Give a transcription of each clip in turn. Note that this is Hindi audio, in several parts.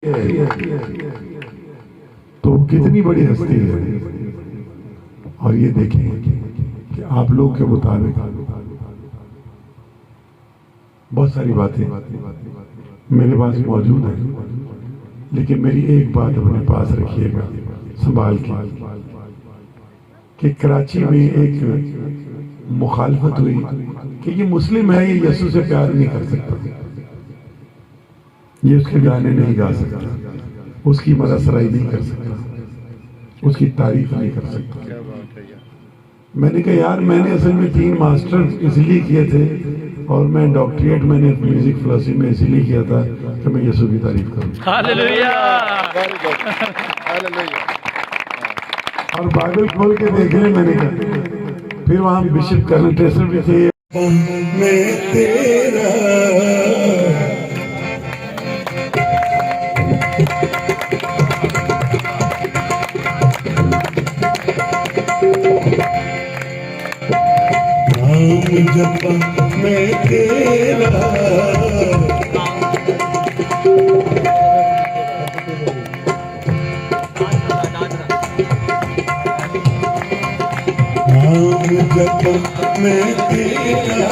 तो कितनी बड़ी हस्ती है। और ये देखें कि आप लोग के मुताबिक बहुत सारी बातें मेरे पास मौजूद है, लेकिन मेरी एक बात अपने पास रखिएगा संभाल के कि कराची में एक मुखालफत हुई कि ये मुस्लिम है, ये यसू से प्यार नहीं कर सकता, ये उसके गाने नहीं गा सकता, उसकी मदसराई नहीं कर सकता, उसकी तारीफ नहीं कर सकता। मैंने कहा यार, मैंने असल में 3 मास्टर्स इसलिए किए थे और मैं डॉक्टरेट मैंने म्यूजिक फिलोसफी में इसलिए किया था कि मैं यसू की तारीफ करूं। हालेलुया। और बाइबल खोल के देख रहे मैंने कहा। फिर वहां बिशप कर्नल ट्रेसर भी थे। मैं तेरा नाम जपा, मैं तेरा नाम जपा, मैं तेरा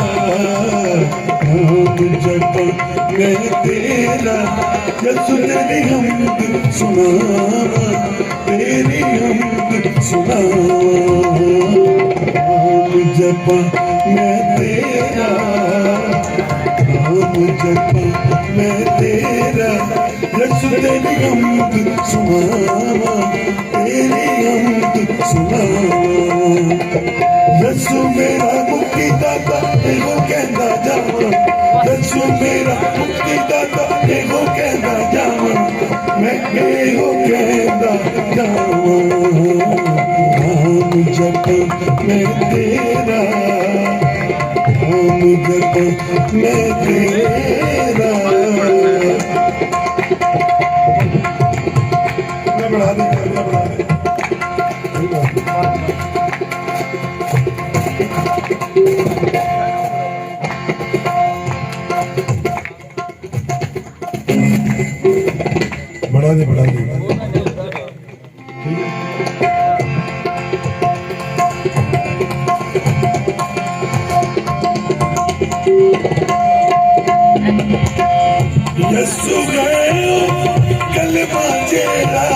नाम जपा, मैं तेरा यसू तेरी हमद सुना, तेरी हमद सुना। नाम जपा, मैं तेरा नाम जपा, मैं तेरा यसू तेरी हमद सुना, तेरी हमद सुना। यसू मेरा मुक्ति दाता एगो कहना जावा, यसू मेरा मुक्ति दाता एगो कहना जावा, मैं एगो कहना जावा। नाम जपा, मैं तेरा नाम जपा, मैं तेरा। बढ़ा दे, बढ़ा दे। बढ़ा दे, बढ़ा दे। यसू गए कलमा जेड़ा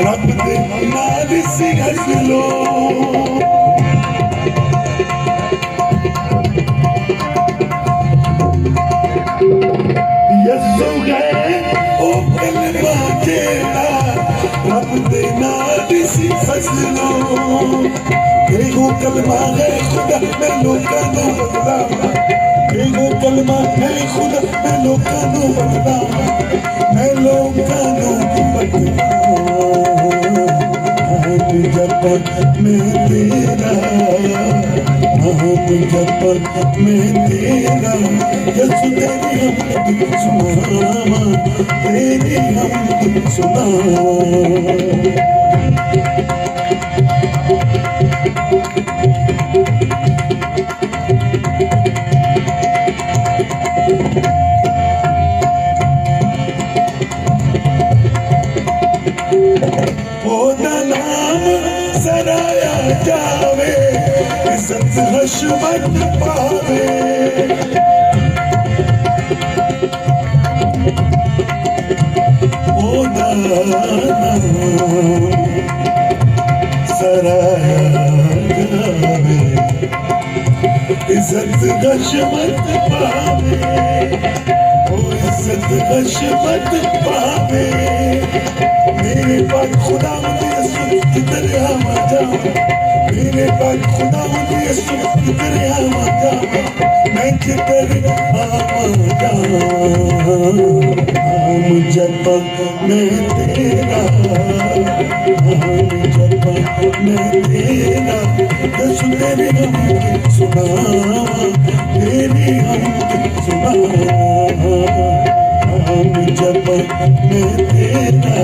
रब दे नाल सी हसलो। यसू गए ओ कलमा जेड़ा रब दे नाल सी हसलो। एगो कलमा है खुदा मैं लोकां नूं बदला, एगो कलमा है खुदा मैं लोकां नूं बदला, मैं लोकां नूं बदला। नाम जपा, मैं तेरा नाम जपा, मैं तेरा यसू तेरी हमद सुना, तेरी हमद सुना। ओदा नाम सराया जावे, इज्जत हशमत पावे। ओदा नाम सराया जावे, इज्जत हशमत पावे, ओ इज्जत हशमत पावे। मेरे पास खुदा मुझे दरिया मजा, मेरे पास खुदा मुझे दरिया मजा, मैं किधर आजा। नाम जपा, मैं तेरा नाम जपा, मैं तेरा यसू तेरी हमद सुना, तेरी हमद सुना। नाम जपा, मैं तेरा